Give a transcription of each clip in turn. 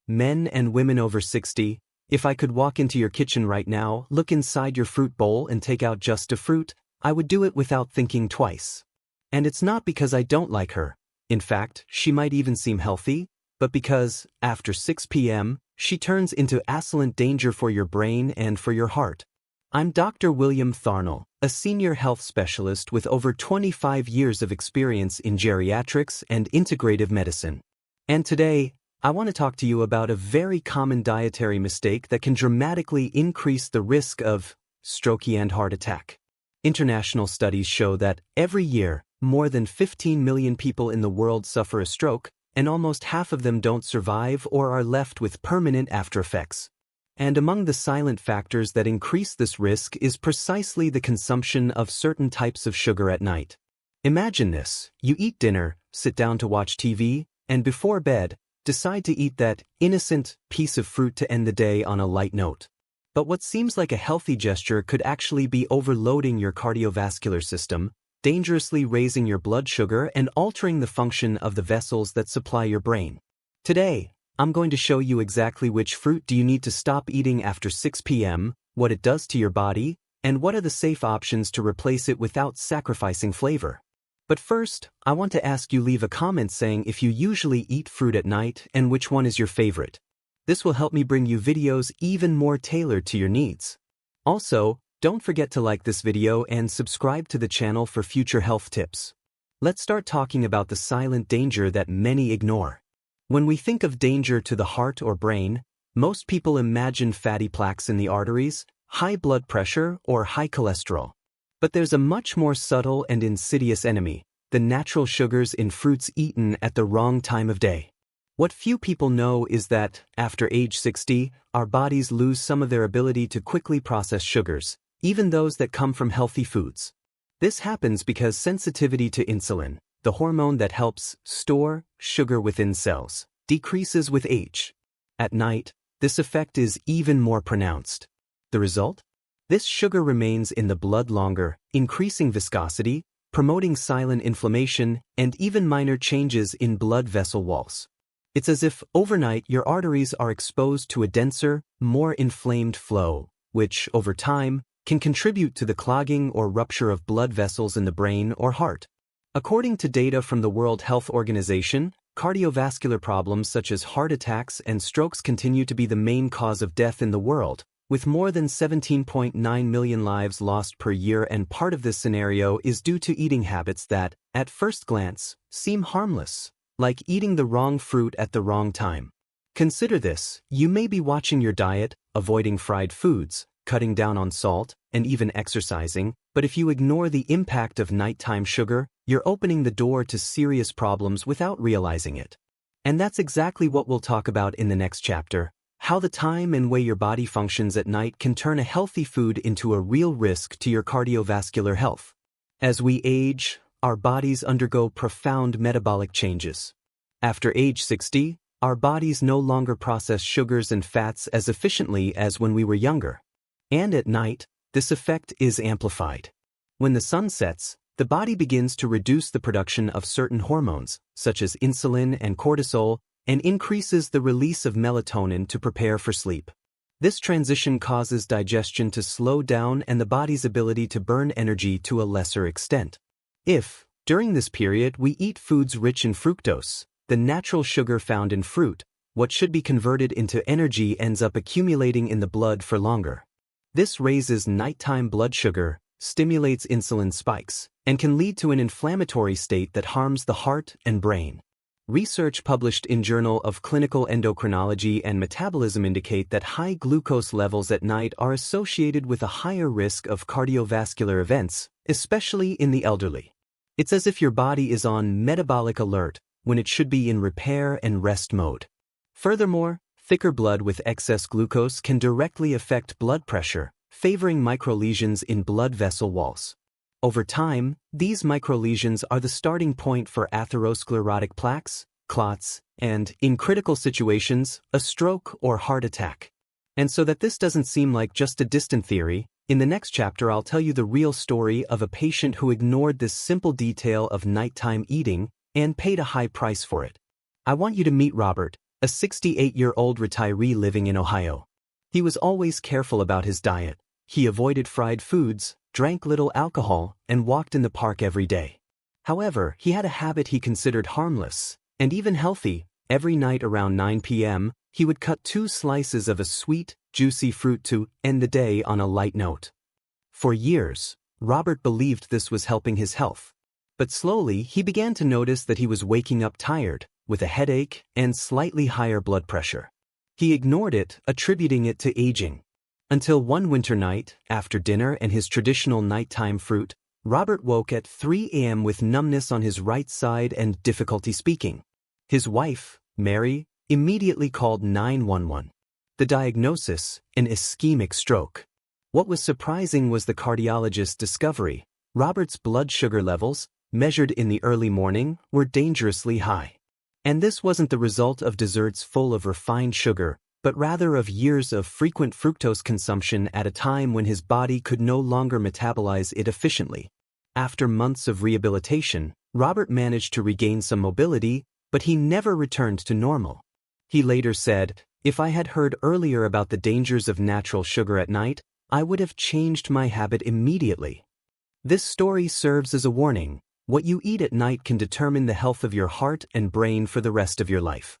men and women over 60, if I could walk into your kitchen right now, look inside your fruit bowl and take out just a fruit, I would do it without thinking twice. And it's not because I don't like her. In fact, she might even seem healthy, but because, after 6 p.m., she turns into absolute danger for your brain and for your heart. I'm Dr. William Tharnell, a senior health specialist with over 25 years of experience in geriatrics and integrative medicine. And today, I want to talk to you about a very common dietary mistake that can dramatically increase the risk of stroke and heart attack. International studies show that every year, more than 15 million people in the world suffer a stroke, and almost half of them don't survive or are left with permanent aftereffects. And among the silent factors that increase this risk is precisely the consumption of certain types of sugar at night. Imagine this: you eat dinner, sit down to watch TV, and before bed, decide to eat that innocent piece of fruit to end the day on a light note. But what seems like a healthy gesture could actually be overloading your cardiovascular system, dangerously raising your blood sugar and altering the function of the vessels that supply your brain. Today, I'm going to show you exactly which fruit do you need to stop eating after 6 p.m., what it does to your body, and what are the safe options to replace it without sacrificing flavor. But first, I want to ask you leave a comment saying if you usually eat fruit at night and which one is your favorite. This will help me bring you videos even more tailored to your needs. Also, don't forget to like this video and subscribe to the channel for future health tips. Let's start talking about the silent danger that many ignore. When we think of danger to the heart or brain, most people imagine fatty plaques in the arteries, high blood pressure, or high cholesterol. But there's a much more subtle and insidious enemy: the natural sugars in fruits eaten at the wrong time of day. What few people know is that, after age 60, our bodies lose some of their ability to quickly process sugars, even those that come from healthy foods. This happens because sensitivity to insulin, the hormone that helps store sugar within cells, decreases with age. At night, this effect is even more pronounced. The result? This sugar remains in the blood longer, increasing viscosity, promoting silent inflammation, and even minor changes in blood vessel walls. It's as if overnight your arteries are exposed to a denser, more inflamed flow, which, over time, can contribute to the clogging or rupture of blood vessels in the brain or heart. According to data from the World Health Organization, cardiovascular problems such as heart attacks and strokes continue to be the main cause of death in the world, with more than 17.9 million lives lost per year, and part of this scenario is due to eating habits that, at first glance, seem harmless, like eating the wrong fruit at the wrong time. Consider this: you may be watching your diet, avoiding fried foods, cutting down on salt, and even exercising, but if you ignore the impact of nighttime sugar, you're opening the door to serious problems without realizing it. And that's exactly what we'll talk about in the next chapter: how the time and way your body functions at night can turn a healthy food into a real risk to your cardiovascular health. As we age, our bodies undergo profound metabolic changes. After age 60, our bodies no longer process sugars and fats as efficiently as when we were younger. And at night, this effect is amplified. When the sun sets, the body begins to reduce the production of certain hormones, such as insulin and cortisol, and increases the release of melatonin to prepare for sleep. This transition causes digestion to slow down and the body's ability to burn energy to a lesser extent. If, during this period, we eat foods rich in fructose, the natural sugar found in fruit, what should be converted into energy ends up accumulating in the blood for longer. This raises nighttime blood sugar, stimulates insulin spikes, and can lead to an inflammatory state that harms the heart and brain. Research published in Journal of Clinical Endocrinology and Metabolism indicate that high glucose levels at night are associated with a higher risk of cardiovascular events, especially in the elderly. It's as if your body is on metabolic alert when it should be in repair and rest mode. Furthermore, thicker blood with excess glucose can directly affect blood pressure, favoring microlesions in blood vessel walls. Over time, these microlesions are the starting point for atherosclerotic plaques, clots, and, in critical situations, a stroke or heart attack. And so that this doesn't seem like just a distant theory, in the next chapter I'll tell you the real story of a patient who ignored this simple detail of nighttime eating and paid a high price for it. I want you to meet Robert, a 68-year-old retiree living in Ohio. He was always careful about his diet. He avoided fried foods, drank little alcohol, and walked in the park every day. However, he had a habit he considered harmless, and even healthy. Every night around 9 p.m., he would cut 2 slices of a sweet, juicy fruit to end the day on a light note. For years, Robert believed this was helping his health. But slowly, he began to notice that he was waking up tired, with a headache and slightly higher blood pressure. He ignored it, attributing it to aging. Until one winter night, after dinner and his traditional nighttime fruit, Robert woke at 3 a.m. with numbness on his right side and difficulty speaking. His wife, Mary, immediately called 911. The diagnosis, an ischemic stroke. What was surprising was the cardiologist's discovery. Robert's blood sugar levels, measured in the early morning, were dangerously high. And this wasn't the result of desserts full of refined sugar, but rather of years of frequent fructose consumption at a time when his body could no longer metabolize it efficiently. After months of rehabilitation, Robert managed to regain some mobility, but he never returned to normal. He later said, "If I had heard earlier about the dangers of natural sugar at night, I would have changed my habit immediately." This story serves as a warning. What you eat at night can determine the health of your heart and brain for the rest of your life.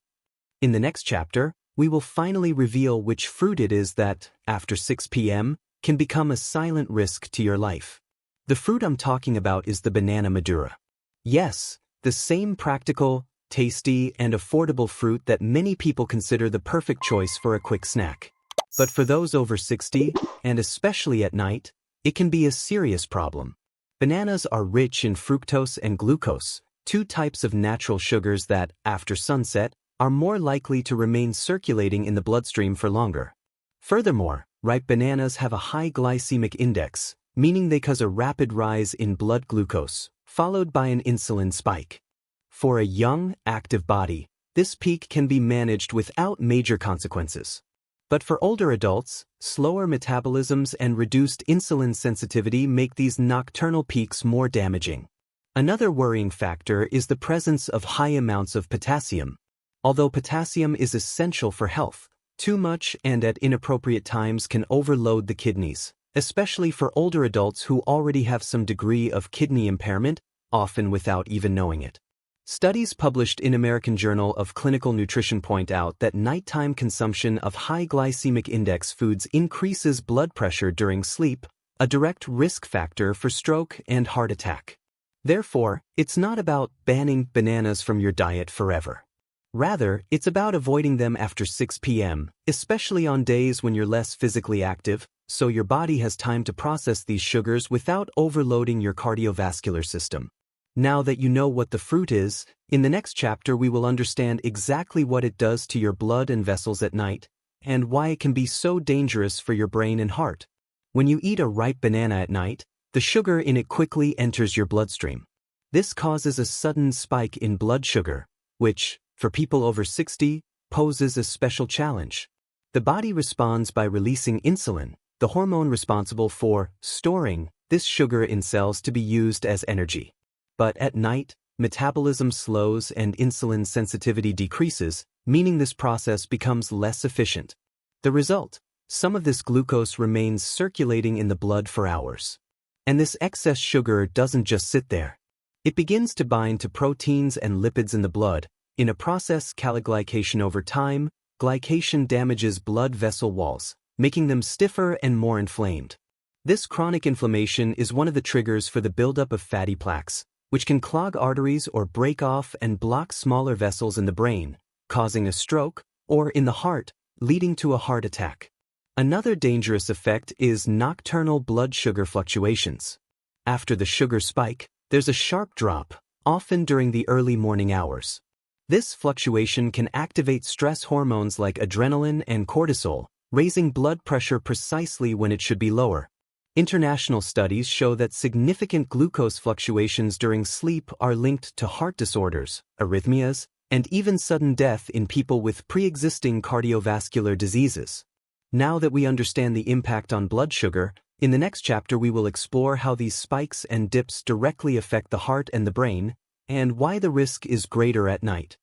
In the next chapter, we will finally reveal which fruit it is that, after 6 p.m., can become a silent risk to your life. The fruit I'm talking about is the banana madura. Yes, the same practical, tasty, and affordable fruit that many people consider the perfect choice for a quick snack. But for those over 60, and especially at night, it can be a serious problem. Bananas are rich in fructose and glucose, 2 types of natural sugars that, after sunset, are more likely to remain circulating in the bloodstream for longer. Furthermore, ripe bananas have a high glycemic index, meaning they cause a rapid rise in blood glucose, followed by an insulin spike. For a young, active body, this peak can be managed without major consequences. But for older adults, slower metabolisms and reduced insulin sensitivity make these nocturnal peaks more damaging. Another worrying factor is the presence of high amounts of potassium. Although potassium is essential for health, too much and at inappropriate times can overload the kidneys, especially for older adults who already have some degree of kidney impairment, often without even knowing it. Studies published in American Journal of Clinical Nutrition point out that nighttime consumption of high glycemic index foods increases blood pressure during sleep, a direct risk factor for stroke and heart attack. Therefore, it's not about banning bananas from your diet forever. Rather, it's about avoiding them after 6 p.m., especially on days when you're less physically active, so your body has time to process these sugars without overloading your cardiovascular system. Now that you know what the fruit is, in the next chapter we will understand exactly what it does to your blood and vessels at night, and why it can be so dangerous for your brain and heart. When you eat a ripe banana at night, the sugar in it quickly enters your bloodstream. This causes a sudden spike in blood sugar, which, for people over 60, poses a special challenge. The body responds by releasing insulin, the hormone responsible for storing this sugar in cells to be used as energy. But at night, metabolism slows and insulin sensitivity decreases, meaning this process becomes less efficient. The result: some of this glucose remains circulating in the blood for hours. And this excess sugar doesn't just sit there. It begins to bind to proteins and lipids in the blood. In a process called glycation over time, glycation damages blood vessel walls, making them stiffer and more inflamed. This chronic inflammation is one of the triggers for the buildup of fatty plaques, which can clog arteries or break off and block smaller vessels in the brain, causing a stroke, or in the heart, leading to a heart attack. Another dangerous effect is nocturnal blood sugar fluctuations. After the sugar spike, there's a sharp drop, often during the early morning hours. This fluctuation can activate stress hormones like adrenaline and cortisol, raising blood pressure precisely when it should be lower. International studies show that significant glucose fluctuations during sleep are linked to heart disorders, arrhythmias, and even sudden death in people with pre-existing cardiovascular diseases. Now that we understand the impact on blood sugar, in the next chapter we will explore how these spikes and dips directly affect the heart and the brain, and why the risk is greater at night.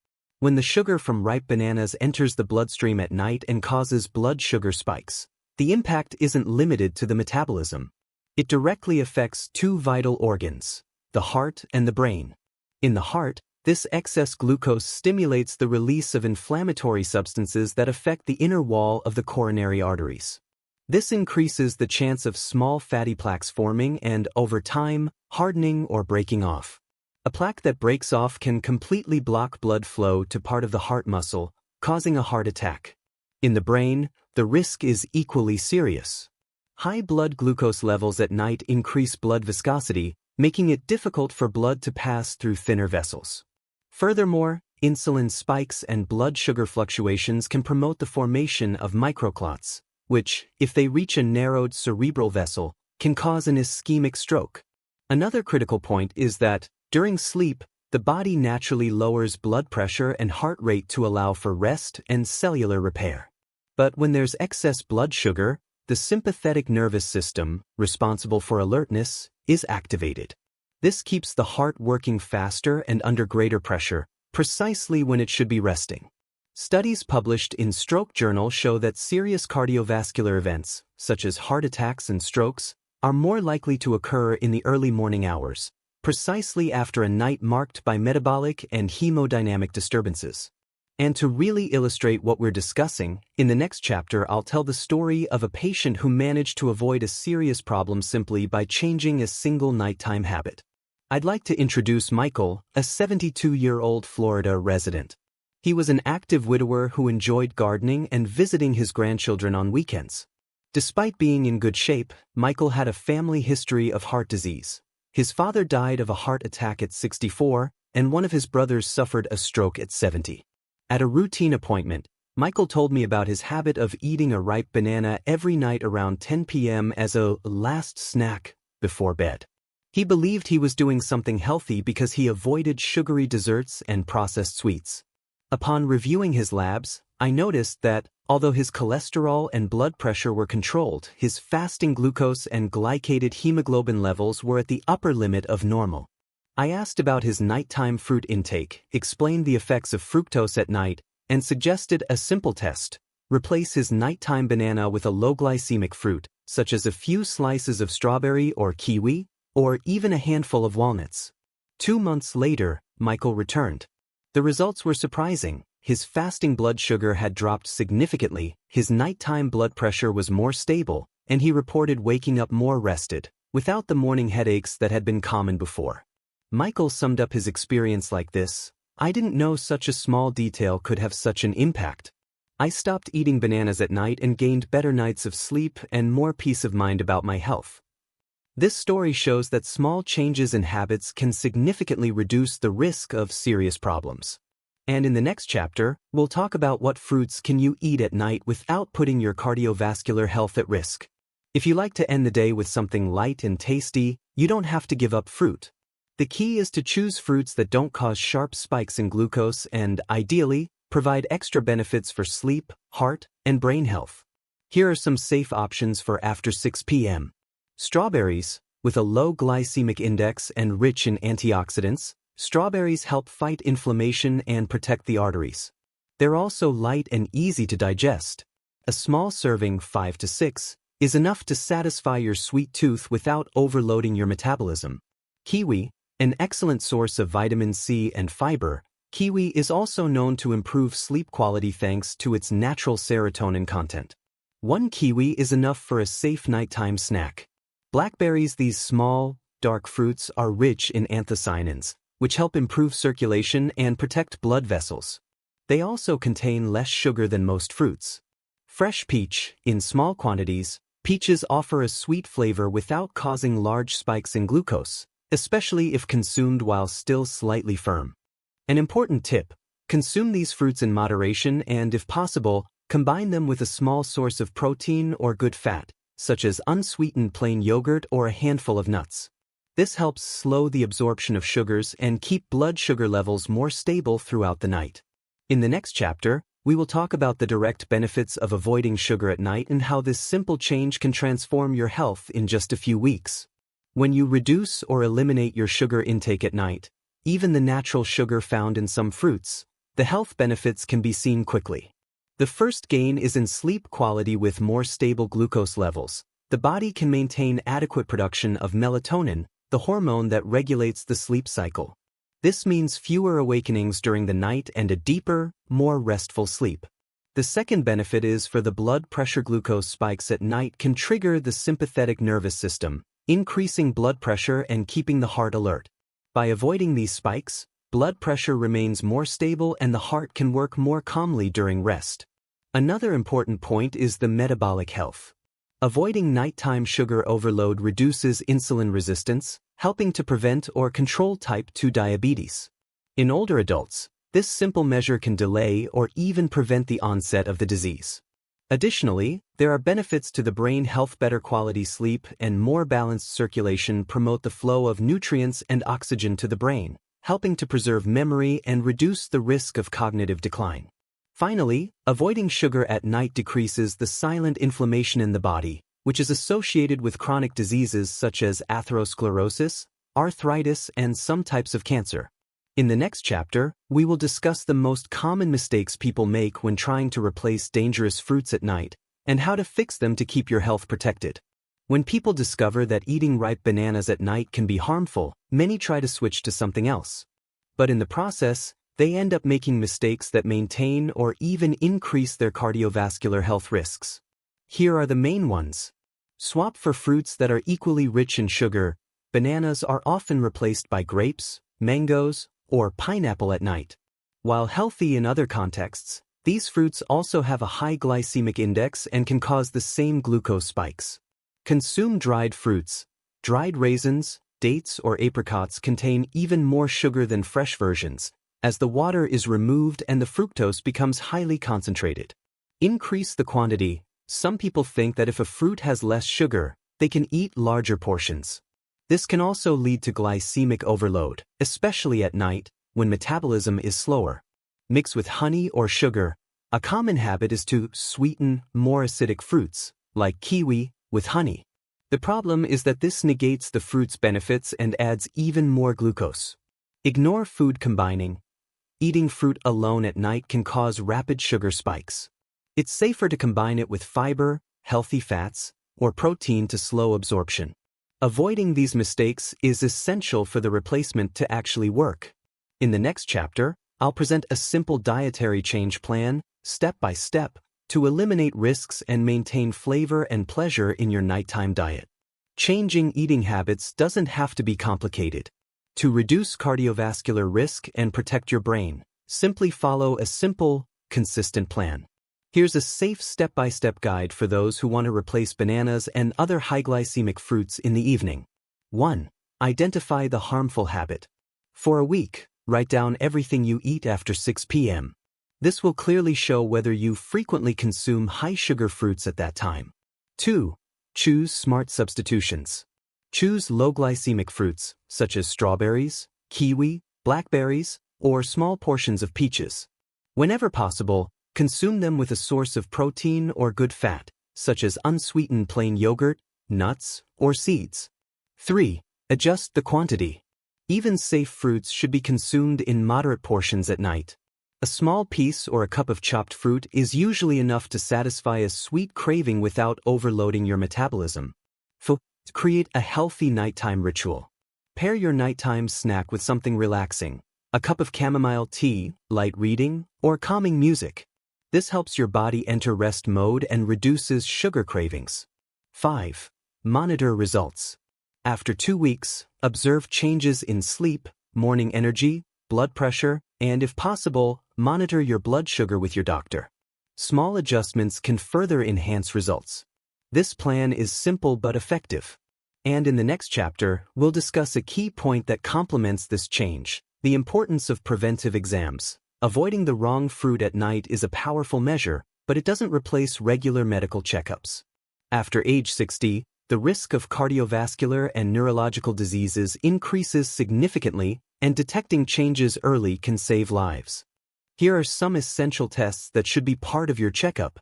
when the sugar from ripe bananas enters the bloodstream at night and causes blood sugar spikes, the impact isn't limited to the metabolism. It directly affects two vital organs, the heart and the brain. In the heart, this excess glucose stimulates the release of inflammatory substances that affect the inner wall of the coronary arteries. This increases the chance of small fatty plaques forming and, over time, hardening or breaking off. A plaque that breaks off can completely block blood flow to part of the heart muscle, causing a heart attack. In the brain, the risk is equally serious. High blood glucose levels at night increase blood viscosity, making it difficult for blood to pass through thinner vessels. Furthermore, insulin spikes and blood sugar fluctuations can promote the formation of microclots, which, if they reach a narrowed cerebral vessel, can cause an ischemic stroke. Another critical point is that, during sleep, the body naturally lowers blood pressure and heart rate to allow for rest and cellular repair. But when there's excess blood sugar, the sympathetic nervous system, responsible for alertness, is activated. This keeps the heart working faster and under greater pressure, precisely when it should be resting. Studies published in Stroke Journal show that serious cardiovascular events, such as heart attacks and strokes, are more likely to occur in the early morning hours, precisely after a night marked by metabolic and hemodynamic disturbances. And to really illustrate what we're discussing, in the next chapter I'll tell the story of a patient who managed to avoid a serious problem simply by changing a single nighttime habit. I'd like to introduce Michael, a 72-year-old Florida resident. He was an active widower who enjoyed gardening and visiting his grandchildren on weekends. Despite being in good shape, Michael had a family history of heart disease. His father died of a heart attack at 64, and one of his brothers suffered a stroke at 70. At a routine appointment, Michael told me about his habit of eating a ripe banana every night around 10 p.m. as a last snack before bed. He believed he was doing something healthy because he avoided sugary desserts and processed sweets. Upon reviewing his labs, I noticed that, although his cholesterol and blood pressure were controlled, his fasting glucose and glycated hemoglobin levels were at the upper limit of normal. I asked about his nighttime fruit intake, explained the effects of fructose at night, and suggested a simple test. Replace his nighttime banana with a low-glycemic fruit, such as a few slices of strawberry or kiwi, or even a handful of walnuts. 2 months later, Michael returned. The results were surprising. His fasting blood sugar had dropped significantly, his nighttime blood pressure was more stable, and he reported waking up more rested, without the morning headaches that had been common before. Michael summed up his experience like this: "I didn't know such a small detail could have such an impact. I stopped eating bananas at night and gained better nights of sleep and more peace of mind about my health." This story shows that small changes in habits can significantly reduce the risk of serious problems. And in the next chapter, we'll talk about what fruits can you eat at night without putting your cardiovascular health at risk. If you like to end the day with something light and tasty, you don't have to give up fruit. The key is to choose fruits that don't cause sharp spikes in glucose and, ideally, provide extra benefits for sleep, heart, and brain health. Here are some safe options for after 6 p.m. Strawberries. With a low glycemic index and rich in antioxidants, strawberries help fight inflammation and protect the arteries. They're also light and easy to digest. A small serving, 5 to 6, is enough to satisfy your sweet tooth without overloading your metabolism. Kiwi. An excellent source of vitamin C and fiber, kiwi is also known to improve sleep quality thanks to its natural serotonin content. 1 kiwi is enough for a safe nighttime snack. Blackberries. These small, dark fruits are rich in anthocyanins, which help improve circulation and protect blood vessels. They also contain less sugar than most fruits. Fresh peach. In small quantities, peaches offer a sweet flavor without causing large spikes in glucose, especially if consumed while still slightly firm. An important tip: consume these fruits in moderation and, if possible, combine them with a small source of protein or good fat, such as unsweetened plain yogurt or a handful of nuts. This helps slow the absorption of sugars and keep blood sugar levels more stable throughout the night. In the next chapter, we will talk about the direct benefits of avoiding sugar at night and how this simple change can transform your health in just a few weeks. When you reduce or eliminate your sugar intake at night, even the natural sugar found in some fruits, the health benefits can be seen quickly. The first gain is in sleep quality. With more stable glucose levels, the body can maintain adequate production of melatonin, the hormone that regulates the sleep cycle. This means fewer awakenings during the night and a deeper, more restful sleep. The second benefit is for the blood pressure. Glucose spikes at night can trigger the sympathetic nervous system, increasing blood pressure and keeping the heart alert. By avoiding these spikes, blood pressure remains more stable and the heart can work more calmly during rest. Another important point is the metabolic health. Avoiding nighttime sugar overload reduces insulin resistance, helping to prevent or control type 2 diabetes. In older adults, this simple measure can delay or even prevent the onset of the disease. Additionally, there are benefits to the brain health. Better quality sleep and more balanced circulation promote the flow of nutrients and oxygen to the brain, helping to preserve memory and reduce the risk of cognitive decline. Finally, avoiding sugar at night decreases the silent inflammation in the body, which is associated with chronic diseases such as atherosclerosis, arthritis, and some types of cancer. In the next chapter, we will discuss the most common mistakes people make when trying to replace dangerous fruits at night, and how to fix them to keep your health protected. When people discover that eating ripe bananas at night can be harmful, many try to switch to something else. But in the process, they end up making mistakes that maintain or even increase their cardiovascular health risks. Here are the main ones. Swap for fruits that are equally rich in sugar. Bananas are often replaced by grapes, mangoes, or pineapple at night. While healthy in other contexts, these fruits also have a high glycemic index and can cause the same glucose spikes. Consume dried fruits. Dried raisins, dates, or apricots contain even more sugar than fresh versions, as the water is removed and the fructose becomes highly concentrated. Increase the quantity. Some people think that if a fruit has less sugar, they can eat larger portions. This can also lead to glycemic overload, especially at night, when metabolism is slower. Mix with honey or sugar. A common habit is to sweeten more acidic fruits, like kiwi, with honey. The problem is that this negates the fruit's benefits and adds even more glucose. Ignore food combining. Eating fruit alone at night can cause rapid sugar spikes. It's safer to combine it with fiber, healthy fats, or protein to slow absorption. Avoiding these mistakes is essential for the replacement to actually work. In the next chapter, I'll present a simple dietary change plan, step by step, to eliminate risks and maintain flavor and pleasure in your nighttime diet. Changing eating habits doesn't have to be complicated. To reduce cardiovascular risk and protect your brain, simply follow a simple, consistent plan. Here's a safe step-by-step guide for those who want to replace bananas and other high-glycemic fruits in the evening. 1. Identify the harmful habit. For a week, write down everything you eat after 6 p.m. This will clearly show whether you frequently consume high-sugar fruits at that time. 2. Choose smart substitutions. Choose low-glycemic fruits, such as strawberries, kiwi, blackberries, or small portions of peaches. Whenever possible, consume them with a source of protein or good fat, such as unsweetened plain yogurt, nuts, or seeds. 3. Adjust the quantity. Even safe fruits should be consumed in moderate portions at night. A small piece or a cup of chopped fruit is usually enough to satisfy a sweet craving without overloading your metabolism. 4. Create a healthy nighttime ritual. Pair your nighttime snack with something relaxing, a cup of chamomile tea, light reading, or calming music. This helps your body enter rest mode and reduces sugar cravings. 5. Monitor results. After 2 weeks, observe changes in sleep, morning energy, blood pressure, and if possible, monitor your blood sugar with your doctor. Small adjustments can further enhance results. This plan is simple but effective. And in the next chapter, we'll discuss a key point that complements this change: the importance of preventive exams. Avoiding the wrong fruit at night is a powerful measure, but it doesn't replace regular medical checkups. After age 60, the risk of cardiovascular and neurological diseases increases significantly, and detecting changes early can save lives. Here are some essential tests that should be part of your checkup.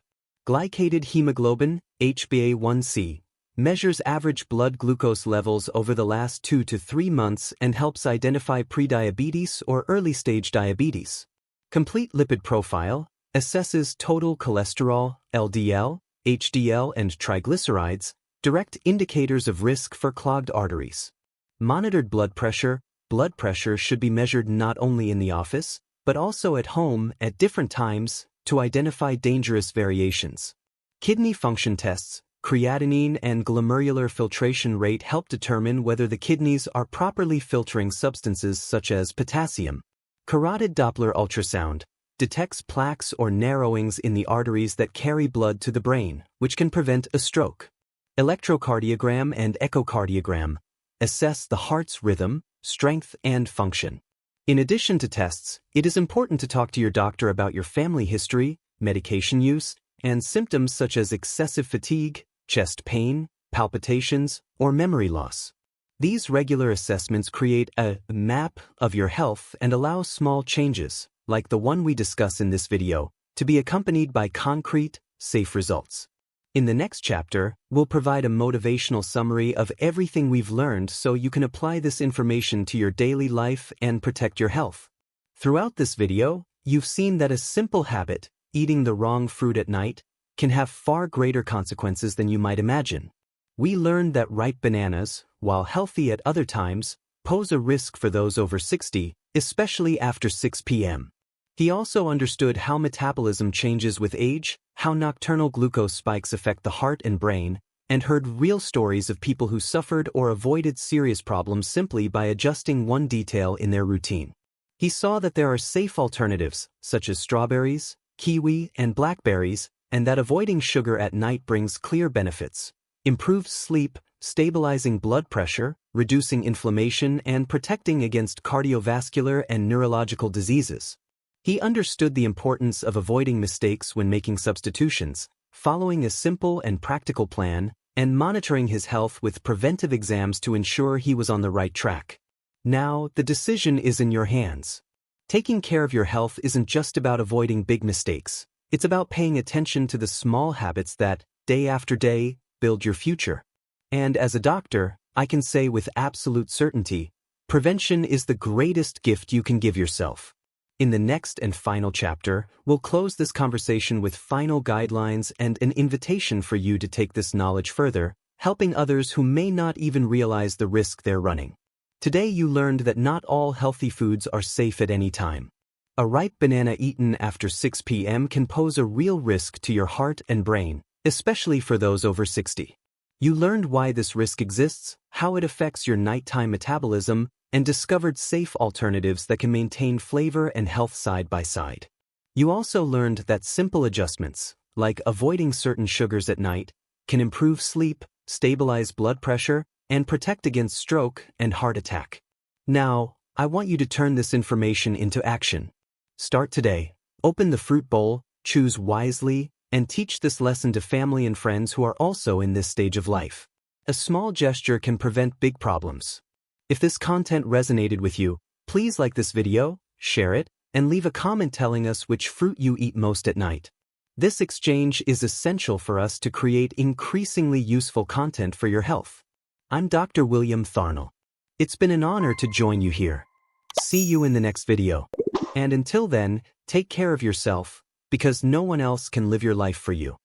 Glycated hemoglobin, HbA1c, measures average blood glucose levels over the last 2 to 3 months and helps identify prediabetes or early-stage diabetes. Complete lipid profile assesses total cholesterol, LDL, HDL, and triglycerides, direct indicators of risk for clogged arteries. Monitored blood pressure should be measured not only in the office, but also at home at different times to identify dangerous variations. Kidney function tests, creatinine and glomerular filtration rate help determine whether the kidneys are properly filtering substances such as potassium. Carotid Doppler ultrasound detects plaques or narrowings in the arteries that carry blood to the brain, which can prevent a stroke. Electrocardiogram and echocardiogram assess the heart's rhythm, strength, and function. In addition to tests, it is important to talk to your doctor about your family history, medication use, and symptoms such as excessive fatigue, chest pain, palpitations, or memory loss. These regular assessments create a map of your health and allow small changes, like the one we discuss in this video, to be accompanied by concrete, safe results. In the next chapter, we'll provide a motivational summary of everything we've learned so you can apply this information to your daily life and protect your health. Throughout this video, you've seen that a simple habit, eating the wrong fruit at night, can have far greater consequences than you might imagine. We learned that ripe bananas, while healthy at other times, pose a risk for those over 60, especially after 6 p.m. He also understood how metabolism changes with age, how nocturnal glucose spikes affect the heart and brain, and heard real stories of people who suffered or avoided serious problems simply by adjusting one detail in their routine. He saw that there are safe alternatives, such as strawberries, kiwi, and blackberries, and that avoiding sugar at night brings clear benefits: improved sleep, stabilizing blood pressure, reducing inflammation, and protecting against cardiovascular and neurological diseases. He understood the importance of avoiding mistakes when making substitutions, following a simple and practical plan, and monitoring his health with preventive exams to ensure he was on the right track. Now, the decision is in your hands. Taking care of your health isn't just about avoiding big mistakes. It's about paying attention to the small habits that, day after day, build your future. And as a doctor, I can say with absolute certainty, prevention is the greatest gift you can give yourself. In the next and final chapter, we'll close this conversation with final guidelines and an invitation for you to take this knowledge further, helping others who may not even realize the risk they're running. Today you learned that not all healthy foods are safe at any time. A ripe banana eaten after 6 p.m. can pose a real risk to your heart and brain, especially for those over 60. You learned why this risk exists, how it affects your nighttime metabolism, and discovered safe alternatives that can maintain flavor and health side by side. You also learned that simple adjustments, like avoiding certain sugars at night, can improve sleep, stabilize blood pressure, and protect against stroke and heart attack. Now, I want you to turn this information into action. Start today. Open the fruit bowl, choose wisely, and teach this lesson to family and friends who are also in this stage of life. A small gesture can prevent big problems. If this content resonated with you, please like this video, share it, and leave a comment telling us which fruit you eat most at night. This exchange is essential for us to create increasingly useful content for your health. I'm Dr. William Tharnell. It's been an honor to join you here. See you in the next video. And until then, take care of yourself, because no one else can live your life for you.